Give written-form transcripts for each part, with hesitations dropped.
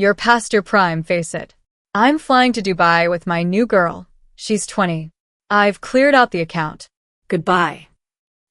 You're past your prime, face it. I'm flying to Dubai with my new girl. She's 20. I've cleared out the account. Goodbye.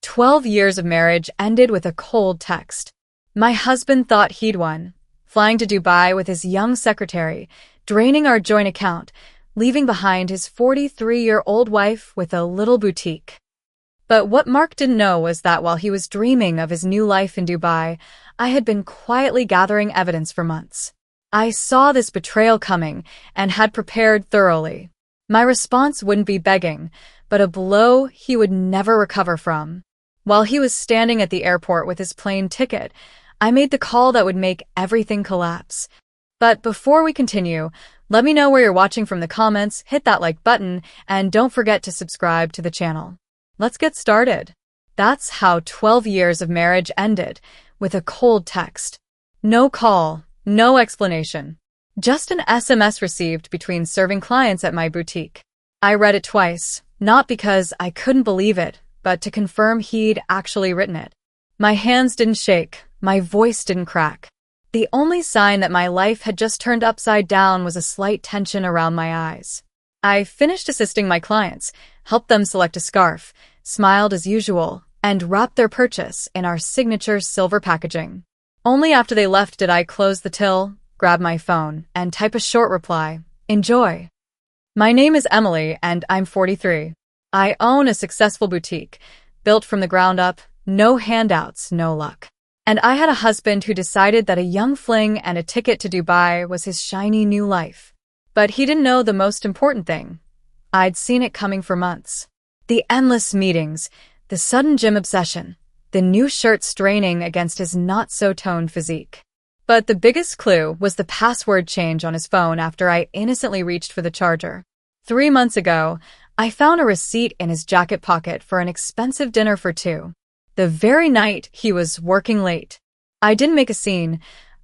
12 years of marriage ended with a cold text. My husband thought he'd won, flying to Dubai with his young secretary, draining our joint account, leaving behind his 43-year-old wife with a little boutique. But what Mark didn't know was that while he was dreaming of his new life in Dubai, I had been quietly gathering evidence for months. I saw this betrayal coming and had prepared thoroughly. My response wouldn't be begging, but a blow he would never recover from. While he was standing at the airport with his plane ticket, I made the call that would make everything collapse. But before we continue, let me know where you're watching from the comments, hit that like button, and don't forget to subscribe to the channel. Let's get started. That's how 12 years of marriage ended, with a cold text. No call, no explanation. Just an SMS received between serving clients at my boutique. I read it twice, not because I couldn't believe it, but to confirm he'd actually written it. My hands didn't shake, my voice didn't crack. The only sign that my life had just turned upside down was a slight tension around my eyes. I finished assisting my clients, helped them select a scarf, smiled as usual, and wrapped their purchase in our signature silver packaging. Only after they left did I close the till, grab my phone, and type a short reply, "Enjoy." My name is Emily, and I'm 43. I own a successful boutique, built from the ground up, no handouts, no luck. And I had a husband who decided that a young fling and a ticket to Dubai was his shiny new life. But he didn't know the most important thing. I'd seen it coming for months. The endless meetings, the sudden gym obsession, the new shirt straining against his not-so-toned physique. But the biggest clue was the password change on his phone after I innocently reached for the charger. 3 months ago, I found a receipt in his jacket pocket for an expensive dinner for two. The very night he was working late. I didn't make a scene.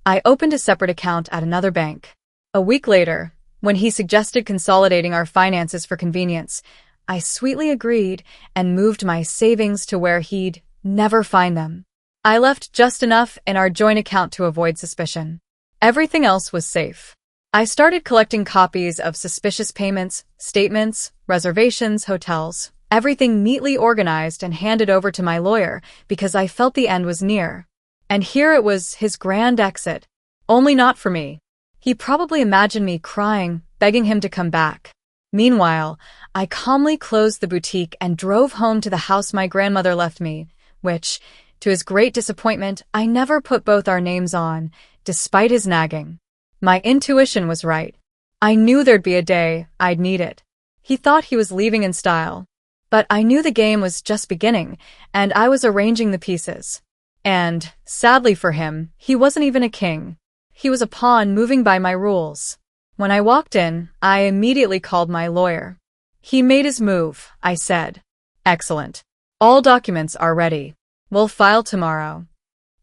I opened a separate account at another bank. A week later, when he suggested consolidating our finances for convenience, I sweetly agreed and moved my savings to where he'd never find them. I left just enough in our joint account to avoid suspicion. Everything else was safe. I started collecting copies of suspicious payments, statements, reservations, hotels, everything neatly organized and handed over to my lawyer because I felt the end was near. And here it was, his grand exit. Only not for me. He probably imagined me crying, begging him to come back. Meanwhile, I calmly closed the boutique and drove home to the house my grandmother left me, which, to his great disappointment, I never put both our names on, despite his nagging. My intuition was right. I knew there'd be a day I'd need it. He thought he was leaving in style. But I knew the game was just beginning, and I was arranging the pieces. And, sadly for him, he wasn't even a king. He was a pawn moving by my rules. When I walked in, I immediately called my lawyer. He made his move, I said. Excellent. All documents are ready. We'll file tomorrow.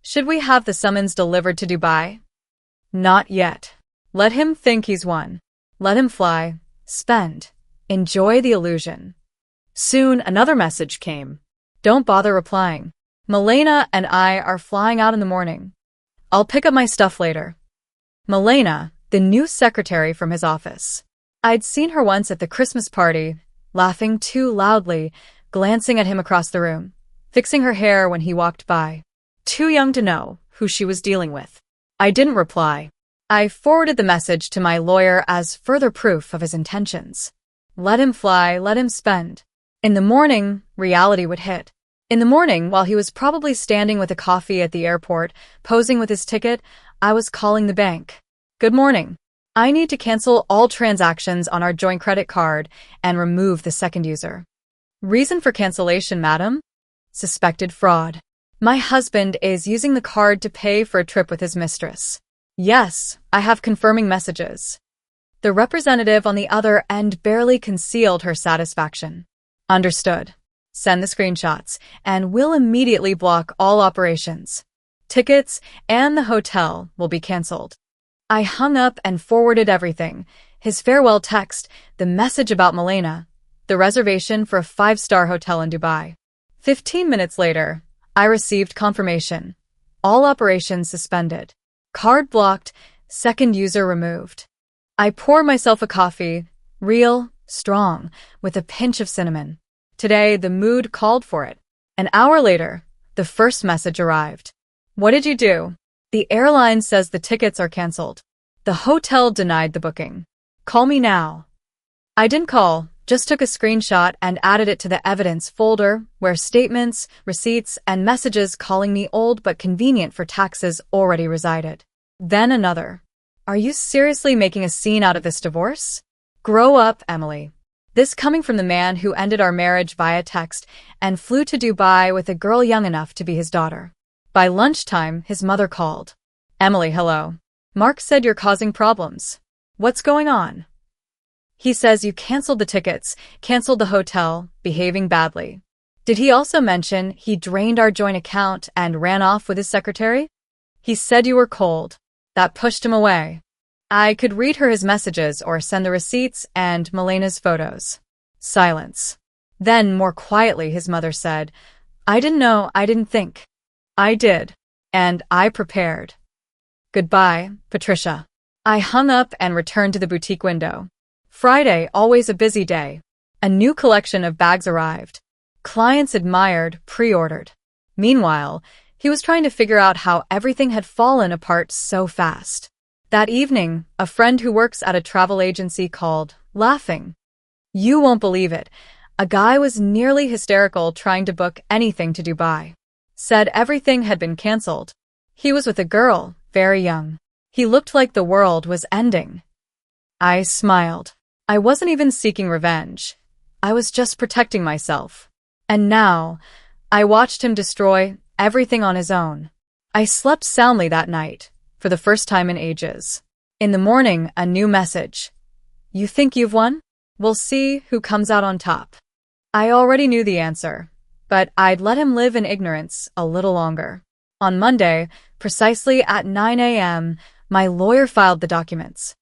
Should we have the summons delivered to Dubai? Not yet. Let him think he's won. Let him fly, spend, enjoy the illusion. Soon another message came. Don't bother replying. Milena and I are flying out in the morning. I'll pick up my stuff later. Milena, the new secretary from his office. I'd seen her once at the Christmas party, laughing too loudly, glancing at him across the room, fixing her hair when he walked by. Too young to know who she was dealing with. I didn't reply. I forwarded the message to my lawyer as further proof of his intentions. Let him fly, let him spend. In the morning, reality would hit. In the morning, while he was probably standing with a coffee at the airport, posing with his ticket, I was calling the bank. Good morning. I need to cancel all transactions on our joint credit card and remove the second user. Reason for cancellation, madam? Suspected fraud. My husband is using the card to pay for a trip with his mistress. Yes, I have confirming messages. The representative on the other end barely concealed her satisfaction. Understood. Send the screenshots, and we'll immediately block all operations. Tickets and the hotel will be canceled. I hung up and forwarded everything. His farewell text, the message about Milena, the reservation for a 5-star hotel in Dubai. 15 minutes later, I received confirmation. All operations suspended. Card blocked, Second user removed. I pour myself a coffee, real, strong, with a pinch of cinnamon. Today, the mood called for it. An hour later, the first message arrived. What did you do? The airline says the tickets are canceled. The hotel denied the booking. Call me now. I didn't call, just took a screenshot and added it to the evidence folder where statements, receipts, and messages calling me old but convenient for taxes already resided. Then another. Are you seriously making a scene out of this divorce? Grow up, Emily. This coming from the man who ended our marriage via text and flew to Dubai with a girl young enough to be his daughter. By lunchtime, his mother called. Emily, hello. Mark said you're causing problems. What's going on? He says you canceled the tickets, canceled the hotel, behaving badly. Did he also mention he drained our joint account and ran off with his secretary? He said you were cold. That pushed him away. I could read her his messages or send the receipts and Melena's photos. Silence. Then, more quietly, his mother said, I didn't know, I didn't think. I did. And I prepared. Goodbye, Patricia. I hung up and returned to the boutique window. Friday, always a busy day. A new collection of bags arrived. Clients admired, pre-ordered. Meanwhile, he was trying to figure out how everything had fallen apart so fast. That evening, a friend who works at a travel agency called, laughing. You won't believe it. A guy was nearly hysterical trying to book anything to Dubai. Said everything had been canceled. He was with a girl, very young. He looked like the world was ending. I smiled. I wasn't even seeking revenge. I was just protecting myself. And now, I watched him destroy everything on his own. I slept soundly that night, for the first time in ages. In the morning, a new message. You think you've won? We'll see who comes out on top. I already knew the answer, but I'd let him live in ignorance a little longer. On Monday, precisely at 9 a.m., my lawyer filed the documents.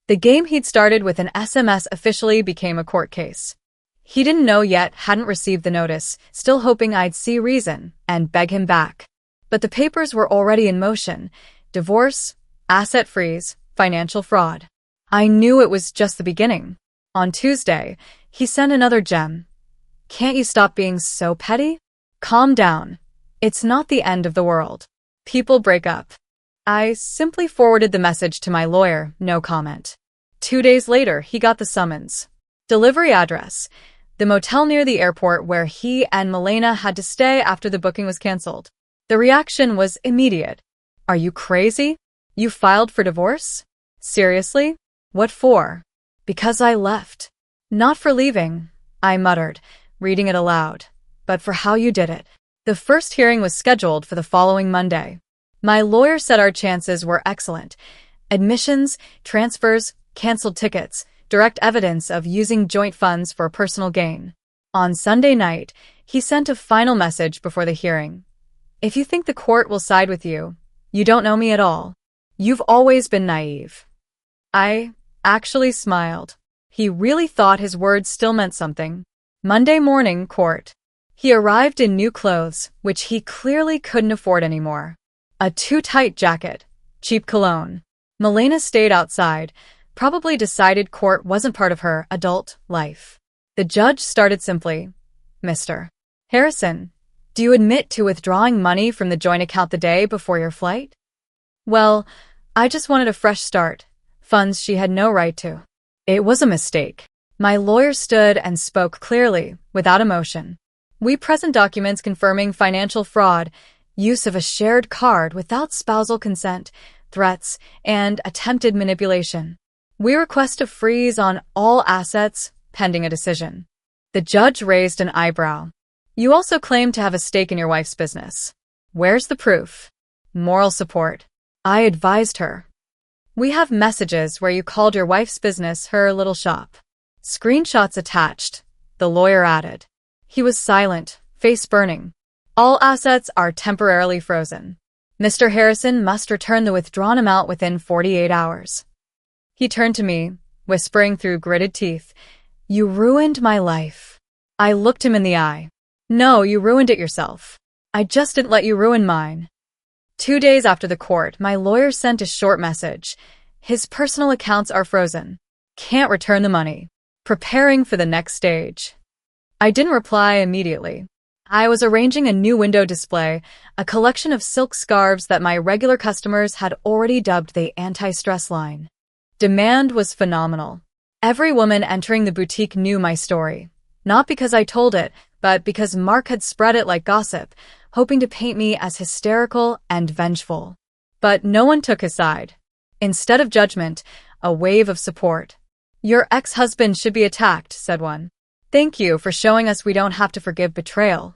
The game he'd started with an SMS officially became a court case. He didn't know yet, hadn't received the notice, still hoping I'd see reason and beg him back. But the papers were already in motion. Divorce, asset freeze, financial fraud. I knew it was just the beginning. On Tuesday, he sent another gem. Can't you stop being so petty? Calm down. It's not the end of the world. People break up. I simply forwarded the message to my lawyer, no comment. 2 days later, he got the summons. Delivery address. The motel near the airport where he and Melena had to stay after the booking was canceled. The reaction was immediate. Are you crazy? You filed for divorce? Seriously? What for? Because I left. Not for leaving, I muttered, reading it aloud, but for how you did it. The first hearing was scheduled for the following Monday. My lawyer said our chances were excellent. Admissions, transfers, canceled tickets, direct evidence of using joint funds for personal gain. On Sunday night, he sent a final message before the hearing. If you think the court will side with you, you don't know me at all. You've always been naive. I actually smiled. He really thought his words still meant something. Monday morning, court. He arrived in new clothes, which he clearly couldn't afford anymore. A too-tight jacket, cheap cologne. Melena stayed outside, probably decided court wasn't part of her adult life. The judge started simply, Mr. Harrison, do you admit to withdrawing money from the joint account the day before your flight? Well, I just wanted a fresh start, funds she had no right to. It was a mistake. My lawyer stood and spoke clearly, without emotion. We present documents confirming financial fraud, use of a shared card without spousal consent, threats, and attempted manipulation. We request a freeze on all assets, pending a decision. The judge raised an eyebrow. You also claim to have a stake in your wife's business. Where's the proof? Moral support. I advised her. We have messages where you called your wife's business her little shop. Screenshots attached, the lawyer added. He was silent, face burning. All assets are temporarily frozen. Mr. Harrison must return the withdrawn amount within 48 hours. He turned to me, whispering through gritted teeth, You ruined my life. I looked him in the eye. No, you ruined it yourself. I just didn't let you ruin mine. 2 days after the court, my lawyer sent a short message. His personal accounts are frozen. Can't return the money. Preparing for the next stage. I didn't reply immediately. I was arranging a new window display, a collection of silk scarves that my regular customers had already dubbed the anti-stress line. Demand was phenomenal. Every woman entering the boutique knew my story. Not because I told it, but because Mark had spread it like gossip, hoping to paint me as hysterical and vengeful. But no one took his side. Instead of judgment, a wave of support. "Your ex-husband should be attacked," said one. "Thank you for showing us we don't have to forgive betrayal,"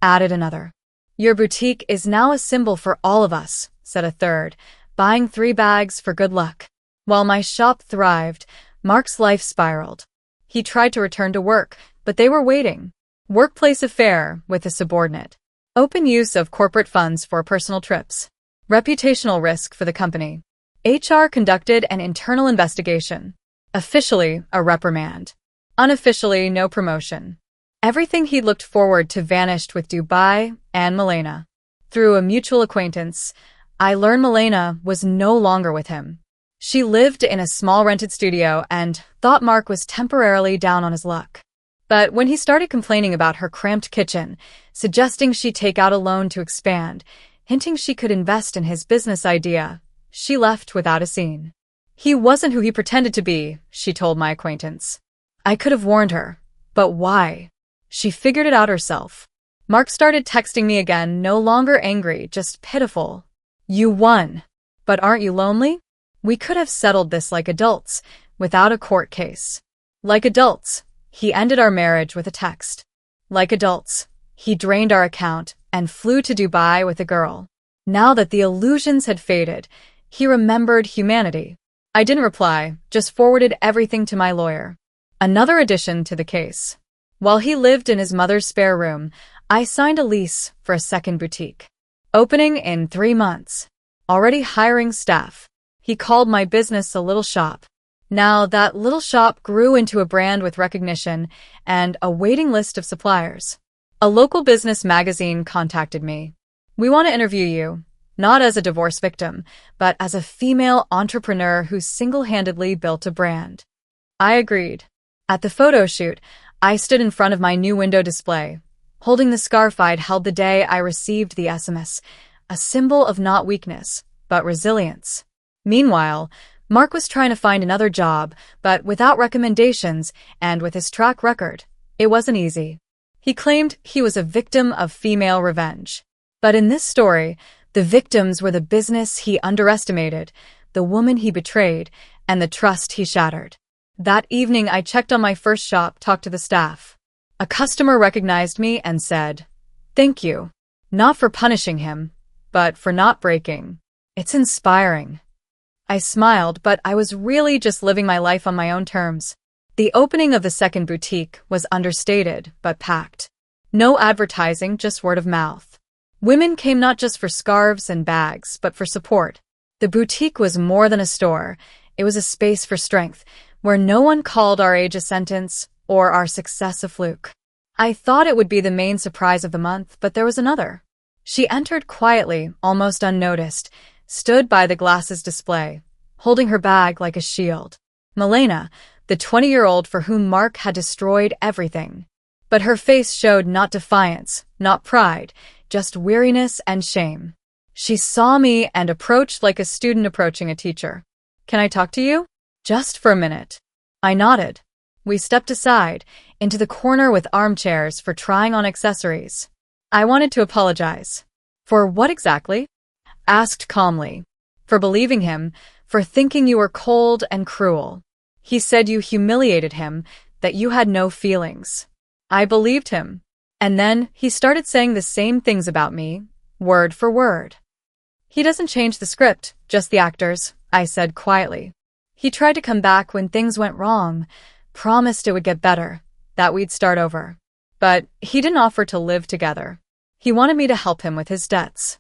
added another. "Your boutique is now a symbol for all of us," said a third, buying 3 bags for good luck. While my shop thrived, Mark's life spiraled. He tried to return to work, but they were waiting. Workplace affair with a subordinate. Open use of corporate funds for personal trips. Reputational risk for the company. HR conducted an internal investigation. Officially, a reprimand. Unofficially, no promotion. Everything he'd looked forward to vanished with Dubai and Milena. Through a mutual acquaintance, I learned Milena was no longer with him. She lived in a small rented studio and thought Mark was temporarily down on his luck. But when he started complaining about her cramped kitchen, suggesting she take out a loan to expand, hinting she could invest in his business idea, she left without a scene. He wasn't who he pretended to be, she told my acquaintance. I could have warned her, but why? She figured it out herself. Mark started texting me again, no longer angry, just pitiful. "You won. But aren't you lonely? We could have settled this like adults, without a court case." Like adults, he ended our marriage with a text. Like adults, he drained our account and flew to Dubai with a girl. Now that the illusions had faded, he remembered humanity. I didn't reply, just forwarded everything to my lawyer. Another addition to the case. While he lived in his mother's spare room, I signed a lease for a second boutique. Opening in 3 months. Already hiring staff. He called my business a little shop. Now that little shop grew into a brand with recognition and a waiting list of suppliers. A local business magazine contacted me. "We want to interview you, not as a divorce victim, but as a female entrepreneur who single-handedly built a brand." I agreed. At the photo shoot, I stood in front of my new window display, holding the scarf I'd held the day I received the SMS, a symbol of not weakness, but resilience. Meanwhile, Mark was trying to find another job, but without recommendations and with his track record, it wasn't easy. He claimed he was a victim of female revenge. But in this story, the victims were the business he underestimated, the woman he betrayed, and the trust he shattered. That evening, I checked on my first shop, talked to the staff. A customer recognized me and said, "Thank you. Not for punishing him, but for not breaking. It's inspiring." I smiled, but I was really just living my life on my own terms. The opening of the second boutique was understated, but packed. No advertising, just word of mouth. Women came not just for scarves and bags, but for support. The boutique was more than a store. It was a space for strength, where no one called our age a sentence or our success a fluke. I thought it would be the main surprise of the month, but there was another. She entered quietly, almost unnoticed, stood by the glasses display, holding her bag like a shield. Milena, the 20-year-old for whom Mark had destroyed everything. But her face showed not defiance, not pride, just weariness and shame. She saw me and approached like a student approaching a teacher. "Can I talk to you? Just for a minute." I nodded. We stepped aside, into the corner with armchairs for trying on accessories. I wanted to apologize. "For what exactly?" Asked calmly. "For believing him, for thinking you were cold and cruel. He said you humiliated him, that you had no feelings." I believed him. And then he started saying the same things about me, word for word. "He doesn't change the script, just the actors," I said quietly. "He tried to come back when things went wrong, promised it would get better, that we'd start over. But he didn't offer to live together. He wanted me to help him with his debts."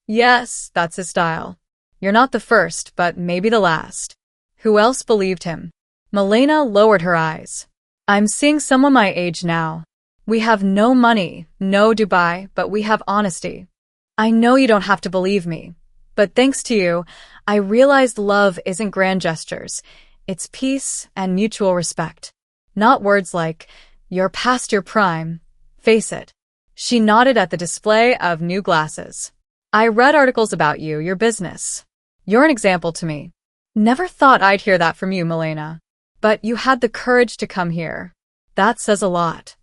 Yes, that's his style. You're not the first, but maybe the last. Who else believed him? Milena lowered her eyes. "I'm seeing someone my age now. We have no money, no Dubai, but we have honesty. I know you don't have to believe me, But thanks to you, I realized love isn't grand gestures. It's peace and mutual respect. Not words like, "You're past your prime. Face it." She nodded at the display of new glasses. "I read articles about you, your business. You're an example to me. Never thought I'd hear that from you, Milena. But you had the courage to come here. That says a lot."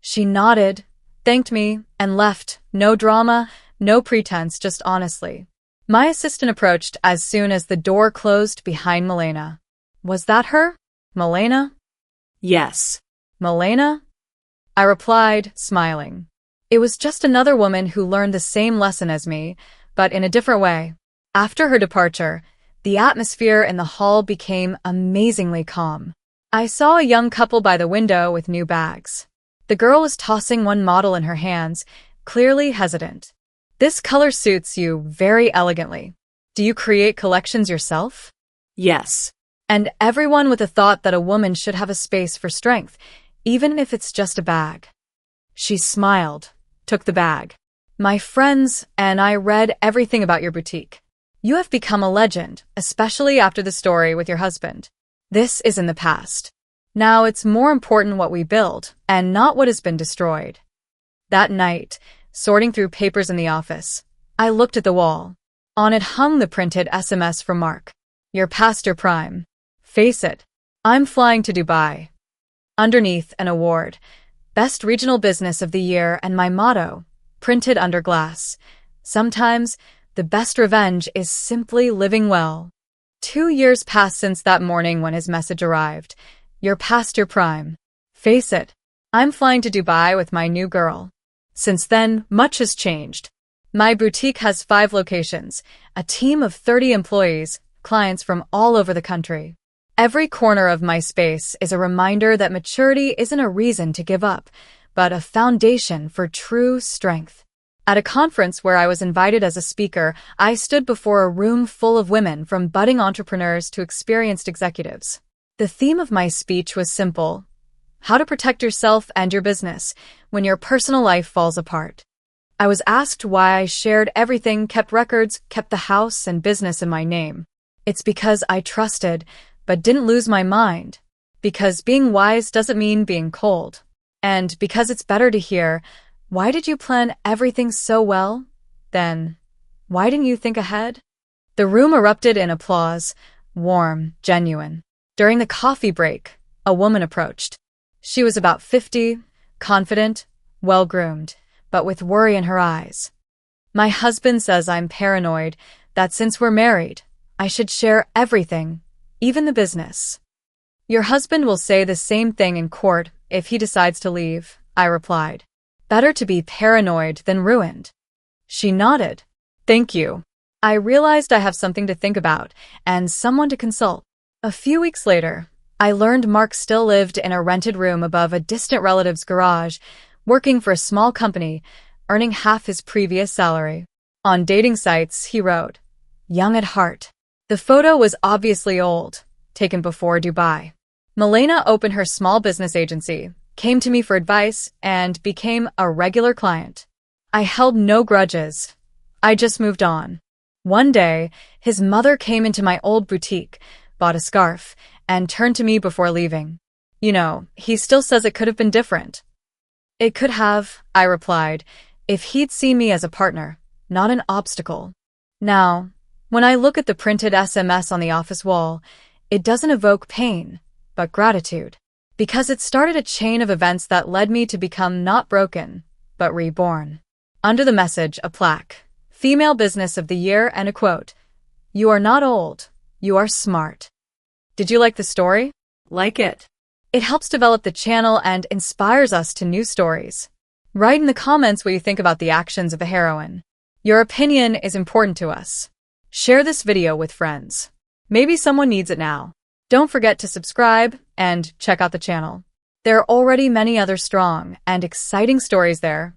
She nodded, thanked me, and left. No drama, no pretense, just honestly. My assistant approached as soon as the door closed behind Milena. "Was that her? Milena?" "Yes." "Milena?" I replied, smiling. It was just another woman who learned the same lesson as me, but in a different way. After her departure, the atmosphere in the hall became amazingly calm. I saw a young couple by the window with new bags. The girl was tossing one model in her hands, clearly hesitant. "This color suits you very elegantly. Do you create collections yourself?" "Yes." And everyone with the thought that a woman should have a space for strength, even if it's just a bag. She smiled, took the bag. "My friends and I read everything about your boutique. You have become a legend, especially after the story with your husband. This is in the past. Now it's more important what we build and not what has been destroyed." That night, sorting through papers in the office, I looked at the wall. On it hung the printed SMS from Mark. "You're past your prime. Face it. I'm flying to Dubai." Underneath, an award, Best Regional Business of the Year, and my motto, printed under glass. "Sometimes, the best revenge is simply living well." 2 years passed since that morning when his message arrived. "You're past your prime. Face it. I'm flying to Dubai with my new girl." Since then, much has changed. My boutique has 5 locations, a team of 30 employees, clients from all over the country. Every corner of my space is a reminder that maturity isn't a reason to give up, but a foundation for true strength. At a conference where I was invited as a speaker, I stood before a room full of women from budding entrepreneurs to experienced executives. The theme of my speech was simple: how to protect yourself and your business when your personal life falls apart. I was asked why I shared everything, kept records, kept the house and business in my name. It's because I trusted, but didn't lose my mind. Because being wise doesn't mean being cold. And because it's better to hear, "Why did you plan everything so well?" Then, "Why didn't you think ahead?" The room erupted in applause, warm, genuine. During the coffee break, a woman approached. She was about 50, confident, well-groomed, but with worry in her eyes. "My husband says I'm paranoid, that since we're married, I should share everything, even the business." "Your husband will say the same thing in court if he decides to leave," I replied. "Better to be paranoid than ruined." She nodded. "Thank you." I realized I have something to think about and someone to consult. A few weeks later, I learned Mark still lived in a rented room above a distant relative's garage, working for a small company, earning half his previous salary. On dating sites, he wrote, "Young at heart." The photo was obviously old, taken before Dubai. Milena opened her small business agency, came to me for advice, and became a regular client. I held no grudges. I just moved on. One day, his mother came into my old boutique, bought a scarf, and turned to me before leaving. "You know, he still says it could have been different." "It could have," I replied, "if he'd seen me as a partner, not an obstacle." Now, when I look at the printed SMS on the office wall, it doesn't evoke pain, but gratitude. Because it started a chain of events that led me to become not broken, but reborn. Under the message, a plaque, Female Business of the Year, and a quote, "You are not old, you are smart." Did you like the story? Like it. It helps develop the channel and inspires us to new stories. Write in the comments what you think about the actions of a heroine. Your opinion is important to us. Share this video with friends. Maybe someone needs it now. Don't forget to subscribe and check out the channel. There are already many other strong and exciting stories there.